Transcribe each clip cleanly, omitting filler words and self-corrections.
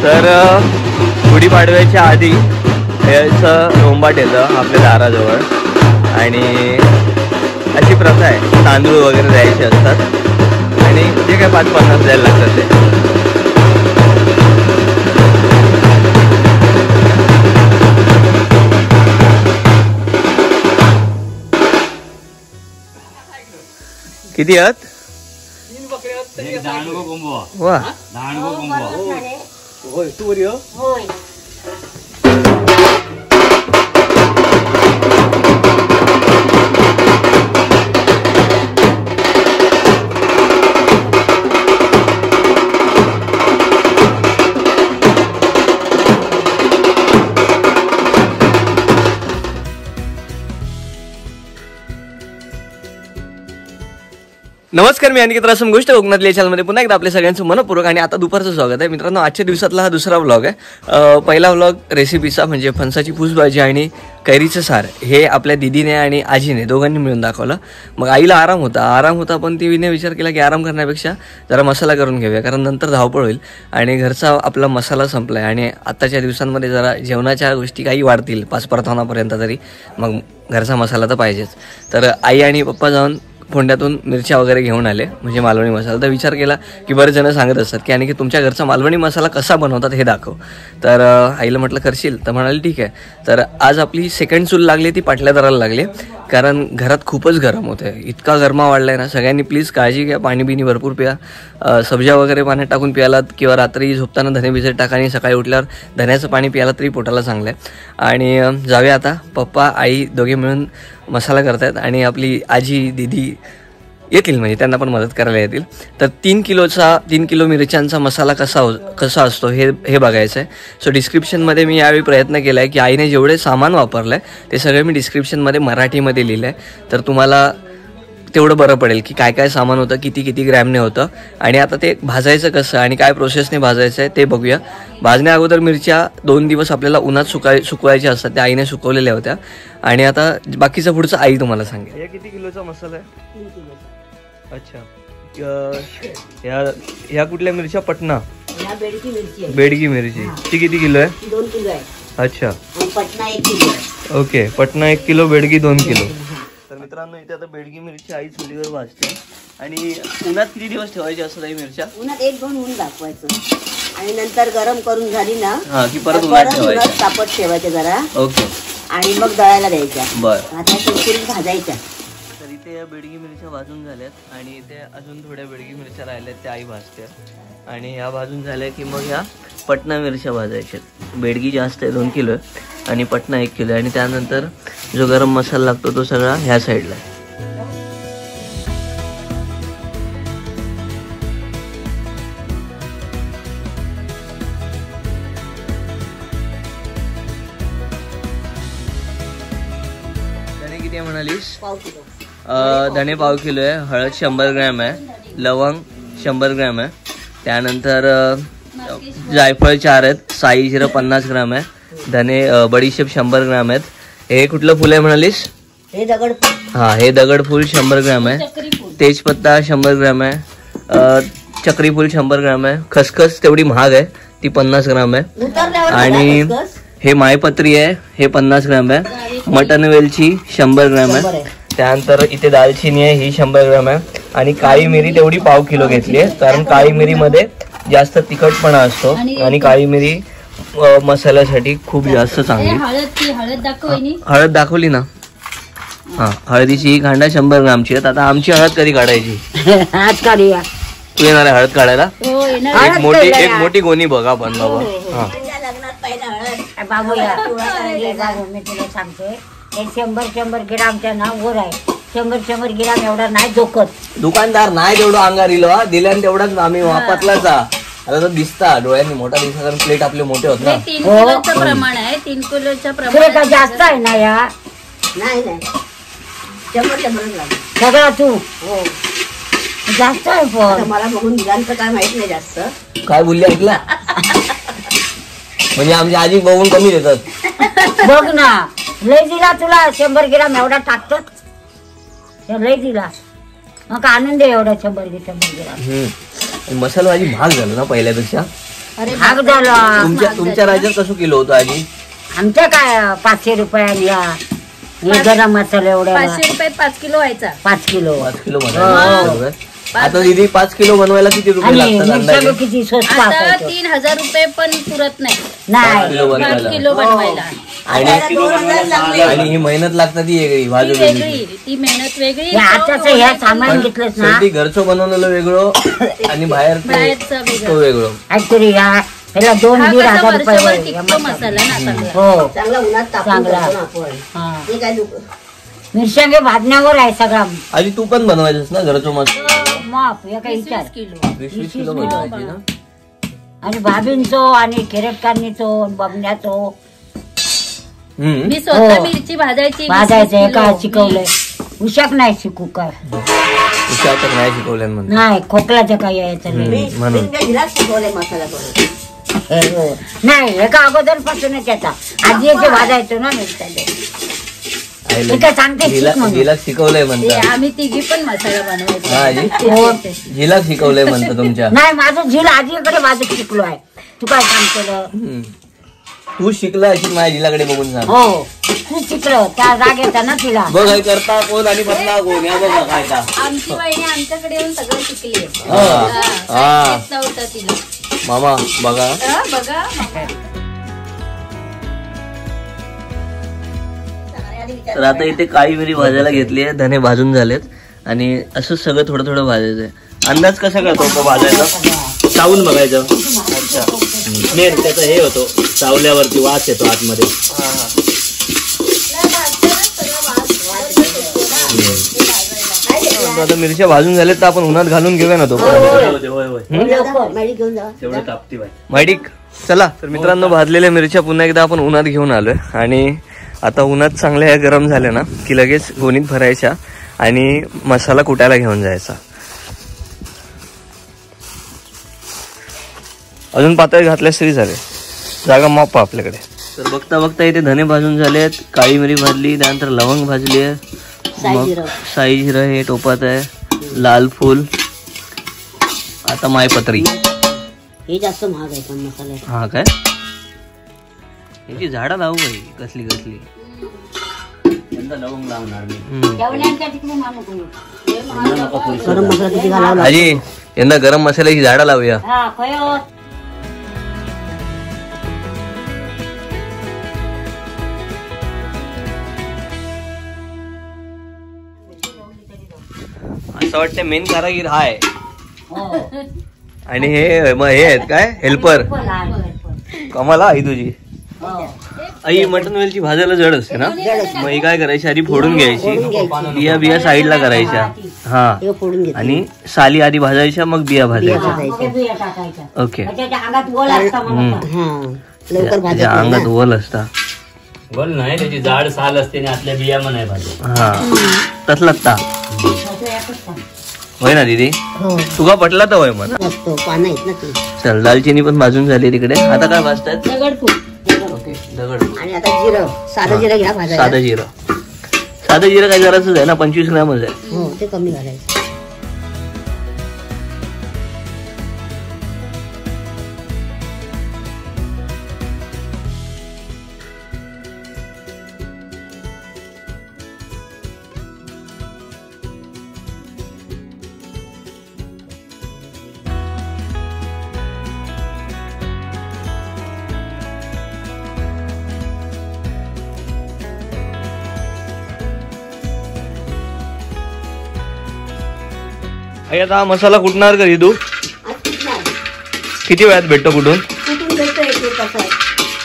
तर गुढीपाडव्याच्या आधी याचं रोंबाट येतं आपल्या दाराजवळ आणि अशी प्रथा आहे. तांदूळ वगैरे द्यायचे असतात आणि जे काय 5-50 द्यायला लागतात ते. किती आहेत? 3 बकऱ्या. दांडगो कोंबो. वा दांडगो कोंबो. होय तू बरी हो. होय. नमस्कार, मी अनिकेत रासम. गोष्ट कोकणातल्या चॅनलमध्ये पुन्हा एकदा आपल्या सगळ्यांचं मनपूर्वक आणि आता दुपारचं स्वागत आहे. मित्रांनो, आजच्या दिवसातला हा दुसरा व्लॉग आहे. पहिला व्लॉग रेसिपीचा म्हणजे फणसाची फूसभाजी आणि कैरीचं सार हे आपल्या दिदीने आणि आजीने दोघांनी मिळून दाखवलं. मग आईला आराम होता पण तिने विचार केला की आराम करण्यापेक्षा जरा मसाला करून घेऊया, कारण नंतर धावपळ होईल आणि घरचा आपला मसाला संपला आहे आणि आत्ताच्या दिवसांमध्ये जरा जेवणाच्या गोष्टी काही वाढतील 5 परतावनापर्यंत तरी, मग घरचा मसाला तर पाहिजेच. तर आई आणि पप्पा जाऊन फोंड्यातून मिरच्या वगैरे घेऊन आले, म्हणजे मालवणी मसाला. तर विचार केला की बरेच जण सांगत असतात की आणि की तुमच्या घरचा मालवणी मसाला कसा बनवतात हे दाखव. तर आईला म्हटलं करशील, तर म्हणाली ठीक आहे. तर आज आपली सेकंड चूल लागली ती पाटल्या दराला लागली, कारण घरात खूपच गरम होतं आहे. इतका गरमा वाढला आहे ना. सगळ्यांनी प्लीज काळजी घ्या, पाणी बिणी भरपूर प्या. सब्जा वगैरे पाण्यात टाकून प्यालात किंवा रात्री झोपताना धने भिजत टाका आणि सकाळी उठल्यावर धन्याचं पाणी प्यायला तरी पोटाला चांगलं आहे. आणि जाऊया आता. पप्पा आई दोघे मिळून मसाला करतायत आणि आपली आजी दीदी येतील, म्हणजे त्यांना पण मदत करायला येतील. तर 3 किलो मिरच्यांचा मसाला कसा असतो हे बघायचं आहे. सो डिस्क्रिप्शनमध्ये मी यावेळी प्रयत्न केला आहे की आईने जेवढे सामान वापरलं आहे ते सगळे मी डिस्क्रिप्शनमध्ये मराठीमध्ये लिहिलं आहे, तर तुम्हाला तेवढं बरं पडेल की काय काय सामान होतं, किती ग्रॅमने होतं. आणि आता ते भाजायचं कसं आणि काय प्रोसेसने भाजायचं आहे ते बघूया. भाजण्या अगोदर मिरच्या 2 दिवस आपल्याला उन्हात सुकवायच्या असतात, त्या आईने सुकवलेल्या होत्या. आणि आता बाकीचं पुढचं आई तुम्हाला सांगेल. हे किती किलोचा मसाला आहे? 3 किलो. अच्छा. ह्या कुठल्या मिरच्या? पटना बेडगी मिरची आहे. बेडगी मिरची ती किती किलो आहे? 2 किलो आहे. अच्छा. आणि पटना 1 किलो आहे. Okay, Patna 1 kilo, Byadgi 2 kilo. तर मित्रांनो, इथे आता बेडगी मिरची आई चुलीवर भाजते. आणि उन्हात किती दिवस ठेवायची असतात आई मिरच्या? उन्हात 1-2 ऊन दाखवायचं आणि नंतर गरम करून झाली ना की परत उन्हात तापत ठेवायचं जरा. ओके. आणि मग दळायला द्यायच्या. बरं. आता कुरकुरीत भाजायच्या. तर इथे या बेडगी मिरच्या भाजून झाल्यात आणि इथे अजून थोड्या बेडगी मिरच्या राहिल्यात, त्या आई भाजते. आणि ह्या भाजून झाल्या की मग ह्या पटना मिरच्या भाजायच्या. बेडगी जास्त आहे, 2 किलो आहे आणि पटना 1 किलो आहे. आणि त्यानंतर जो गरम मसाला लागतो तो सगळा ह्या साईडला आहे. धणे किती म्हणालीस? 1/4 किलो. धणे 1/4 किलो आहे. हळद 100 ग्रॅम आहे. लवंग 100 ग्रॅम आहे. त्यानंतर जायफळ 4 आहेत. साई जिरं 50 ग्रॅम आहे. धने बडीशेप 100 ग्रॅम आहेत. हे कुठलं फुल आहे म्हणालीस? हे दगडफूल. हा, हे दगडफूल 100 ग्रॅम आहे. तेजपत्ता 100 ग्रॅम आहे. चक्री फूल 100 ग्रॅम आहे. खसखस तेवढी महाग आहे, ती 50 ग्रॅम आहे. आणि हे मायपत्री आहे, हे 50 ग्रॅम आहे. मटन वेलची 100 ग्रॅम आहे. त्यानंतर इथे दालचिनी आहे, ही 100 ग्रॅम आहे. आणि काळी मिरी तेवढी 1/4 किलो घेतली आहे, कारण काळी मिरीमध्ये जास्त तिखटपणा असतो आणि काळी मिरी मसाल्यासाठी खूप जास्त चांगली. हळद दाखवली ना? हा, हळदीची ही कांडा 100 ग्रामची आहेत. आता आमची हळद कधी काढायची? तू येणार आहे हळद काढायला? एक मोठी गोणी बघा पण बाबा. हा, मी तुला सांगतोय, हे 100 ग्रामच्या ना वर आहे. 100 ग्राम एवढा नाही झोकत. दुकानदार नाही तेवढं अंगार इलो, दिल्याने तेवढाच आम्ही वापरलाच. आता तो दिसता डोळ्यांनी मोठा दिसता, कारण प्लेट आपले मोठे होत ना. 3 किलोचं प्रमाण आहे. 3 किलोच्या प्रमाण जास्त आहे ना या? नाही 100 सगळा तू जास्त आहे. पण मला बघून निघांचं काय माहित नाही जास्त. काय बोलली ऐकला? म्हणजे आमच्या आजी बघून कमी देतात. बघ ना, लय दिला तुला 100 ग्राम एवढा टाकतात. लय दिला, मग आनंद आहे एवढा 100 ग्राम. मसाला भाजी महाग झाला ना पहिल्यापेक्षा. अरे महाग झाला. तुमच्या राज्यात कसं किलो होतं आधी? आमच्या काय 500 रुपयाने या हे गरम मसाला एवढ्या 500 रुपयात 5 किलो व्हायचा. 5 किलो 5 किलो बनवायला. आता दीदी 5 किलो बनवायला किती रुपये आणि लागतात मिरच्या अंदाजे? किती स्वस्त आता असायचं. 3000 रुपये पण पुरत नाही. 5 नाही किलो 5 बनवायला. किलो बनवायला. आणि ही मेहनत लागतात ती वेगळी ती भाजी वेगळी, ती मेहनत वेगळी. हे आताच ह्या सामान घेतलंच ना शेवटी घरचं बनवलेलं वेगळं आणि बाहेर बाहेरचं तो वेगळं. वेगळं. ऍक्च्युली ह्याला हा 2-1.5 कसा हजार वर्षभर रुपये टिकतो मसाला ना चांगला. हो चांगला उन्हात तापून चांगला. करतो ना आपण. हा. हे काय मिरच्या भाजण्यावर आहे सगळा आधी तू पण बनवायचंस ना घरचं मस्त? माप या काही 20 विचार. किलो. 20 किलो बनवायची ना? आणि भाभींचो आणि केरटकांनीचो बबण्याचो मी स्वतः मिरची भाजायची. भाजायचं 20 काय किलो. शिकवलंय. उशाक नाही शिकू काय तुझ्या तर नाही शिकवल्यान म्हणतो. नाही खोकल्याचं काय यायचं नाही. म्हणून घिलाच शिकवलंय मसाला करून. हो. नाही एका अगोदर पासूनच याचा आजी याचे भाजायचो ना मिरच्या. आईला हे काय सांगते जिला शिक म्हणून. जिला शिकवलंय ते म्हणतात. आम्ही तिघी पण मसाला बनवायचो. हा आजी हो. जिला शिकवलंय म्हणतं तुमच्या. नाही माझं झील आजीकडे भाजून शिकलो आहे. तू काय सांगतो हम्म. तू शिकला अशी माझ्या जिलाकडे बघून सांग. हो तू शिकलो त्या जागेचा ना तिला. बघ हे करता कोण आणि बदला कोण या बघा काय का. आमची वहिनी आमच्याकडे येऊन सगळं शिकली. हा. नव्हतं तिला. मामा बघा बघा तर आता इथे काळी मिरी भाजायला घेतली आहे. धने भाजून झालेत आणि असं सगळं थोडं थोडं भाजायचंय. अंदाज कसा करतो तो भाजायचा? चावून बघायचं. अच्छा मेन त्याचा हे होतो चावल्यावरती वास येतो आतमध्ये. आता मिरच्या भाजून झाल्यात तर आपण उन्हात घालून घेऊया ना तो. माडी घेऊन जा. तेवढे तापती बाई. माईडिक चला. तर मित्रांनो भाजलेल्या मिरच्या पुन्हा एकदा आपण उन्हात घेऊन आलोय आणि आता उन्हात चांगल्या ह्या गरम झाल्या ना की लगेच गोणीत भरायच्या आणि मसाला कुटायला घेऊन जायचा. अजून पातळ घातल्यास तरी झाले. जागा माप आपल्याकडे. तर बघता बघता इथे धने भाजून झालेत. काळी मिरी भाजली, त्यानंतर लवंग भाजली आहे, मग साई जिरं हे टोपात आहे, लाल फूल, आता मायपत्री. हे जास्त महाग आहे पण मसाला. हा काय याची झाडं लावू बाई कसली कसली. यंदा लवंग लावणार मी. जेवणाच्या तिकडे मानू कोणी. गरम मसाला किती घालावा आजी यंदा गरम मसाल्याची झाडं लावूया. हा खयो. असं वाटतं मेन कारागीर हा आहे हो. आणि हे मग हे आहेत काय हेल्पर. कमाला आई तुझी. आई मटन वेलची भाजायला जड असते ना. मग ही काय करायची आधी फोडून घ्यायची. बिया बिया साईडला करायच्या. हा हे फोडून घेतो. आणि साली आधी भाजायच्या मग बिया भाजायच्या. बिया टाकायच्या. ओके. त्याच्या अंगात वल असता म्हणून. हा लवकर भाजत त्याच्या नाही अंगात ना. वल असता. बोल नाही त्याची जाड साल असते आणि आतल्या बिया पण आहे भाजी. हा तसलाच ता होय ना दीदी. हो तुका पटला तर होय मला. असतो पानं आहेत ना ती. चल दालचिनी पण भाजून झाली तिकडे. आता काय भाजतात? दगडफूल ओके दगड. आणि आता जिरं साधं जिरं घ्या भाजायला. साधं जिरं. साधं जिरं काय जराच आहे ना 25 ग्रामच आहे. हो ते कमी घालायचं. आई आता हा मसाला कुटणार कधी तू? आज कुठला? किती वेळात भेटतो कुठून? कुठून भेटतो एक कसं आहे.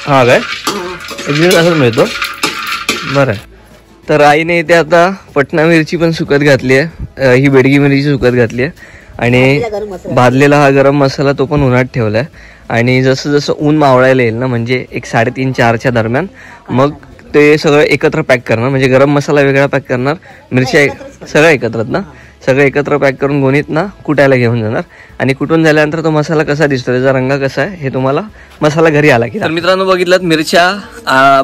हा काय हा. एक दिवस असंच मिळतो. बरं. तर आईने इथे आता पटना मिरची पण सुकत घातली आहे. ही बेडगी मिरची सुकत घातली आहे आणि गरम मसाला. भाजलेला हा गरम मसाला तो पण उन्हात ठेवलाय. आणि जसं जसं ऊन मावळायला येईल ना म्हणजे 3:30-4च्या दरम्यान मग ते सगळं एकत्र पॅक करणार. म्हणजे गरम मसाला वेगळा पॅक करणार, मिरच्या सगळं एकत्रच ना, सगळं एकत्र पॅक करून गोणीत ना कुटायला घेऊन जाणार. आणि कुटून झाल्यानंतर तो मसाला कसा दिसतो, त्याचा रंग कसा आहे हे तुम्हाला मसाला घरी आला की. तर मित्रांनो बघितलात मिरच्या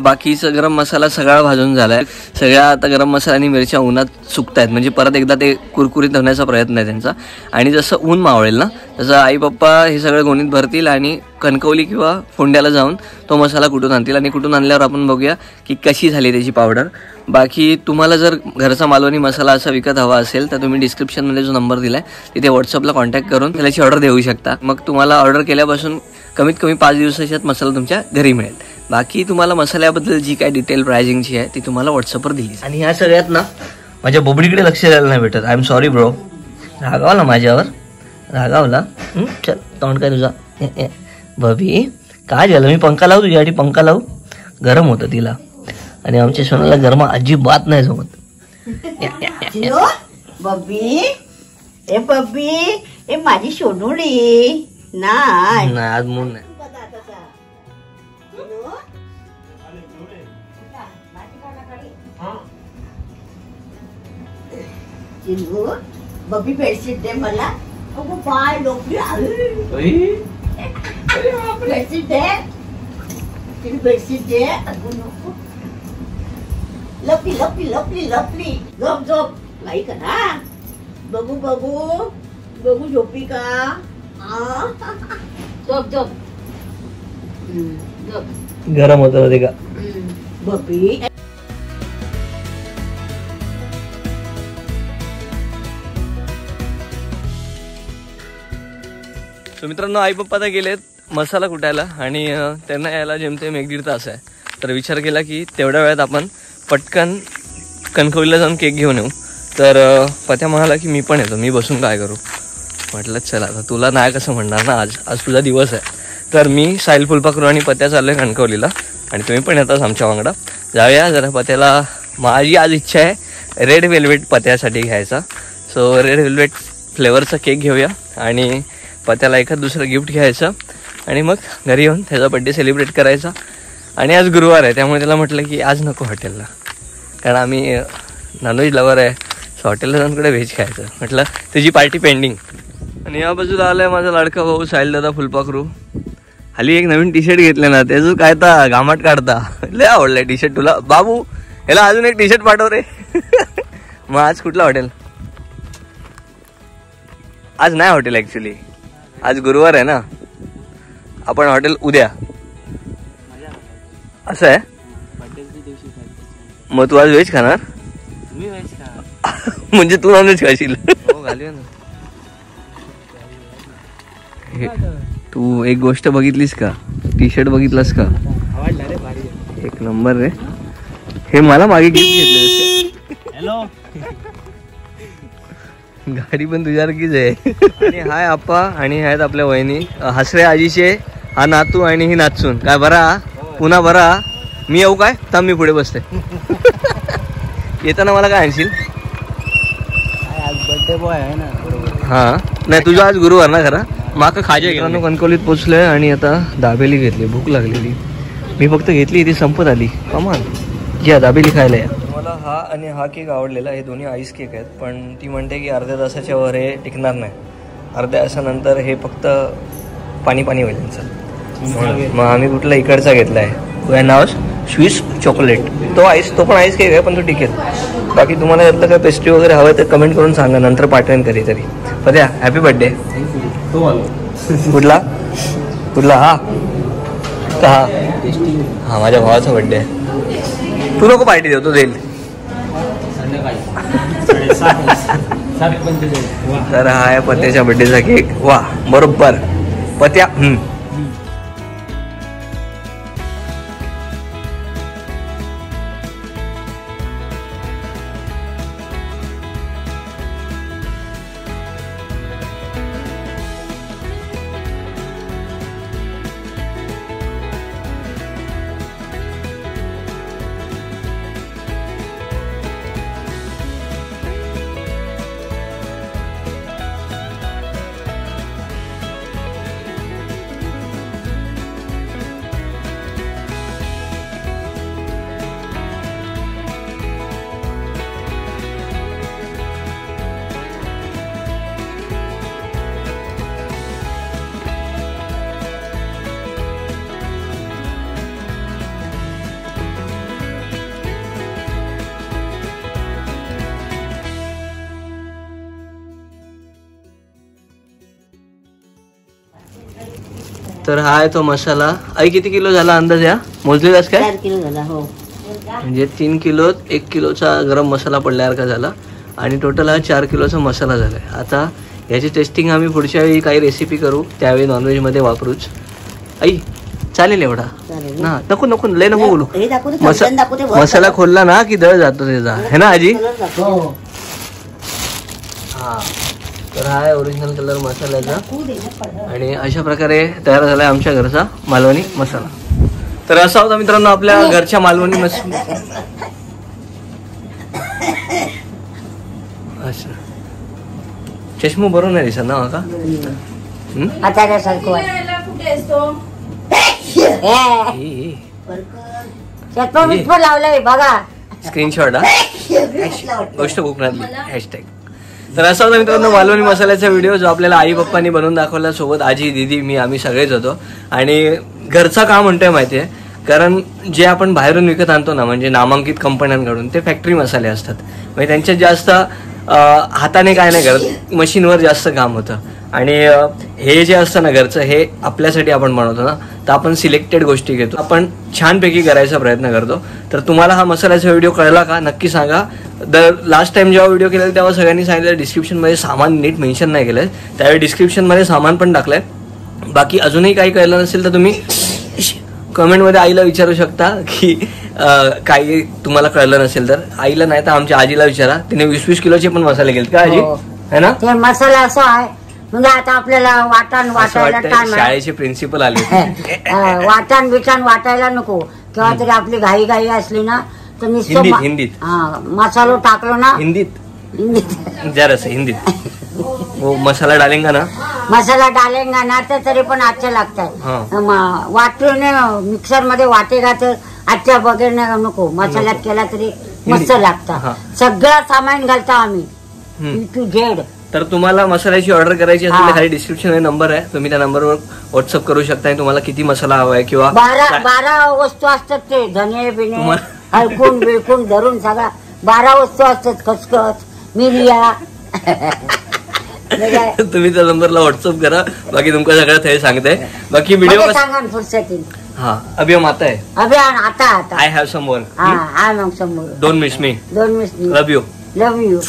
बाकीचा गरम मसाला सगळा भाजून झालाय. सगळ्या आता गरम मसाला आणि मिरच्या उन्हात सुकतायत, म्हणजे परत एकदा ते कुरकुरीत होण्याचा प्रयत्न आहे त्यांचा. आणि जसं ऊन मावळेल ना तसं आई पप्पा हे सगळं गोणीत भरतील आणि कणकवली किंवा फोंड्याला जाऊन तो मसाला कुठून आणतील. आणि कुठून आणल्यावर आपण बघूया की कशी झाली त्याची पावडर. बाकी तुम्हाला जर घरचा मालवणी मसाला असा विकत हवा असेल तर तुम्ही डिस्क्रिप्शनमध्ये जो नंबर दिला आहे तिथे व्हॉट्सअपला कॉन्टॅक्ट करून त्याची ऑर्डर देऊ शकता. मग तुम्हाला ऑर्डर केल्यापासून कमीत कमी 5 दिवसाच्यात मसाला तुमच्या घरी मिळेल. बाकी तुम्हाला मसाल्याबद्दल जी काय डिटेल प्राइसिंगची आहे ती तुम्हाला व्हॉट्सअपवर दिली. आणि ह्या सगळ्यात ना माझ्या बोबडीकडे लक्ष द्यायला नाही भेटत. I am sorry bro. रागावला माझ्यावर, रागावला. चल तोंड काय तुझा. बबी काय झालं, मी पंखा लावू तुझ्यासाठी, पंखा लावू. गरम होतं तिला आणि आमच्या सोनाला गरमा अजिबात नाही जमत. बब्बी ए बब्बी ए माझी सोनुडी नाही आज मून नाही. चिनू बब्बी बेडशीट दे मला. अगो पाय डोकली बेडशीट दे. चिनू बेडशीट दे. अगो नको. लपली लपली लपली लपली. झोप झोप नाही करा. बघू बघू बघू झोपी का. झोप झोप झोप. गरम होतं मध्ये का बब्बी. सो मित्रांनो, आई पप्पा आता गेलेत मसाला कुटायला आणि त्यांना यायला जेमतेम 1-1.5 तास आहे. तर विचार केला की तेवढ्या वेळात आपण पटकन कणकवलीला जाऊन केक घेऊन येऊ. तर पत्या म्हणाला की मी पण येतो, मी बसून काय करू. म्हटलं चला आता तुला नाही कसं म्हणणार ना, आज तुझा दिवस आहे. तर मी साहिल फुलपाखरू आणि पत्या चाललोय कणकवलीला आणि तुम्ही पण येताच आमच्या वांगडा. जाऊया जरा पत्याला. माझी आज इच्छा आहे रेड वेल्वेट पत्यासाठी घ्यायचा. सो रेड वेल्वेट फ्लेवरचा केक घेऊया आणि पत्याला एखाद दुसरं गिफ्ट घ्यायचं आणि मग घरी येऊन त्याचा बड्डे सेलिब्रेट करायचा. आणि आज गुरुवार आहे त्यामुळे त्याला म्हटलं की आज नको हॉटेलला, कारण आम्ही नॉनव्हेज लवर आहे. सो हॉटेलला जाऊन कडे व्हेज खायचं. म्हटलं तुझी पार्टी पेंडिंग. आणि या बाजूला आलाय माझा लाडका भाऊ साहिल दादा फुलपाखरू. हल्ली एक नवीन टी शर्ट घेतले ना, त्याचं काय ता घामाट काढता. लय आवडलाय टी शर्ट तुला बाबू. ह्याला अजून एक टी शर्ट पाठव रे. मग आज कुठलं हॉटेल. आज नाही हॉटेल ऍक्च्युली, आज गुरुवार आहे ना. आपण हॉटेल उद्या. असं आहे. मग तू आज व्हेज खाणार. म्हणजे तू नॉनव्हेज खाशील. तू एक गोष्ट बघितलीस का, टी शर्ट बघितलास का. एक नंबर रे. हे मला मागे गिफ्ट घेतलं. हॅलो. गाडी पण तुझ्यासारखीच आहे. आणि हाय आप्पा आणि आहेत आपल्या वहिनी. हसरे आजीचे हा नातू आणि ही नाचून. काय बरा पुन्हा बरा. मी येऊ काय तर मी पुढे बसते. येताना मला काय आणशील. आज बर्थडे बॉय आहे ना. हा नाही तुझा आज गुरुवार ना खरा. माका खाजा गेला. कणकवलीत पोचलोय आणि आता दाबेली घेतली. भूक लागलेली. मी फक्त घेतली ती संपत आली. कमान या दाबेली खायला या. मला हा आणि हा केक आवडलेला. हे दोन्ही आईस केक आहेत पण ती म्हणते की अर्ध्या तासाच्या वर हे टिकणार नाही. अर्ध्या तासानंतर हे फक्त पाणी पाणी होईल त्यांचं. मग आम्ही कुठला इकडचा घेतला आहे. तुझ्या नाव स्विस चॉकलेट. तो आईस, तो पण आईस केक आहे पण तो टिकेल. बाकी तुम्हाला यातलं काय पेस्ट्री वगैरे हवं तर कमेंट करून सांगा, नंतर पाठवेन कधीतरी. पद्या हॅपी बर्थडे. कुठला कुठला हा का. हा माझ्या भावाचा बर्थडे आहे. तू नको पार्टी देऊ, तो देईल. तर हा आहे पत्याच्या बर्थडेचा केक. वा बरोबर पत्या. तर हा आहे तो मसाला. आई किती किलो झाला अंदाज या मोजलेलाच काय? 4 किलो झाला. हो म्हणजे 3 किलोत 1 किलोचा गरम मसाला पडल्यासारखा झाला आणि टोटल हा 4 किलोचा मसाला झालाय. आता याची टेस्टिंग आम्ही पुढच्या वेळी काही रेसिपी करू त्यावेळी नॉनव्हेज मध्ये वापरूच. आई चालेल एवढा चालेल. ना? नको नको लय नको बोलू. हे दाखवू दे, चमच्याने दाखवू दे, वर मसाला खोलला ना की दळ जातो त्याचा, है ना आजी? कलर दाखवू दे. हा तर हा आहे ओरिजिनल कलर मसाल्याचा दाखवू दे ना पडलं. आणि अशा प्रकारे तयार झालाय आमच्या घरचा मालवणी मसाला. तर असा होता मित्रांनो आपल्या घरच्या मालवणी मसाला. अच्छा चष्मा बरोबर नाही दिसत ना का? हाताळ्यासारखं वाटतं. चटपट लावलंय बघा. स्क्रीनशॉट हा गोष्ट कोकणातली हॅशटॅग. तर असा होता मित्रांनो मालवणी मसाल्याचा व्हिडिओ जो आपल्याला आई पप्पांनी बनवून दाखवला. सोबत आजी दीदी मी आम्ही सगळेच होतो. आणि घरचा का म्हणतोय माहितीये कारण जे आपण बाहेरून विकत आणतो ना म्हणजे नामांकित कंपन्यांकडून ते फॅक्टरी मसाले असतात. म्हणजे त्यांच्यात जास्त हाताने काय नाही करत, मशीनवर जास्त काम होतं. आणि हे जे असतं ना घरचं हे आपल्यासाठी आपण बनवतो ना तर आपण सिलेक्टेड गोष्टी घेतो, आपण छानपैकी करायचा प्रयत्न करतो. तर तुम्हाला हा मसाल्याचा व्हिडिओ कळला का नक्की सांगा. लास्ट टाइम जेव्हा व्हिडिओ केला तेव्हा सगळ्यांनी सांगितलं डिस्क्रिप्शनमध्ये सामान नीट मेन्शन नाही केलंय, त्यावेळी डिस्क्रिप्शनमध्ये सामान पण टाकलंय. बाकी अजूनही काही कळलं नसेल तर तुम्ही कमेंटमध्ये आईला विचारू शकता की काही तुम्हाला कळलं नसेल तर. आईला नाही तर आमच्या आजीला विचारा, तिने 20-20 किलोचे पण मसाले गेले का आजी? है ना? ते मसाला असा आहे म्हणजे आता आपल्याला वाटाण वाटायला टाइम शाळेचे प्रिन्सिपल आले. वाटाण बिटाण वाटायला नको किंवा तरी आपली घाई घाई असली ना तर नुसतं हिंदीत मसालो टाकलो ना हिंदीत जरा हिंदीत वो मसाला डालेंगा ना, मसाला डालेंगा ना तर तरी पण आजच्या लागतात. वाटून मिक्सर मध्ये वाटेगा तर आजच्या बगैर नको, मसाल्यात केला तरी मस्त लागतं. सगळं सामान घालतो आम्ही E to Z. तर तुम्हाला मसाल्याची ऑर्डर करायची असेल तर खाली डिस्क्रिप्शन मध्ये नंबर आहे, तुम्ही त्या नंबरवर व्हॉट्सअप करू शकता. तुम्हाला किती मसाला हवाय किंवा 12 वस्तू असतात ते धने बिने हलकून बिळकून धरून सगळा 12 वस्तू असतात. खसखस मिरिया तुम्ही त्या नंबरला व्हॉट्सअप करा. बाकी तुमका सगळं ते सांगते. बाकी व्हिडिओ सांगा फुरसतील. हा अभी हम आता है अभियान आता आय हॅव सम वर्क. हा मग समोर don't miss me. Love you.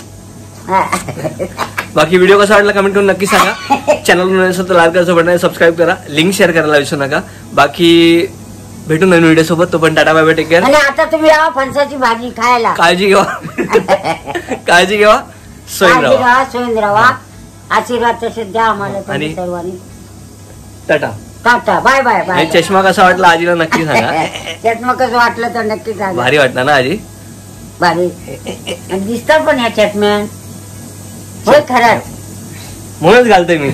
बाकी व्हिडिओ कसा वाटला कमेंट करून नक्की सांगा. चॅनल नसेल तर लाईक करायचं बटन सबस्क्राईब करा, लिंक शेअर करायला विसरू नका. बाकी भेटू नवीन व्हिडिओ सोबत. तो पण tata bye bye, take care. आणि आता तुम्ही या फणसाची भाजी खायला काळजी घ्या. काळजी घ्या. सोयीन राहा. आशीर्वाद तसेच द्या आम्हाला आणि सर्वांनी. Tata tata bye bye bye. चष्मा कसा वाटला आजीला नक्की सांगा. चष्मा कसं वाटलं तर नक्की सांगा. भारी वाटला ना आजी? भारी दिसतात पण या चष्म्यान. होय खरंच म्हणूनच घालतोय मी.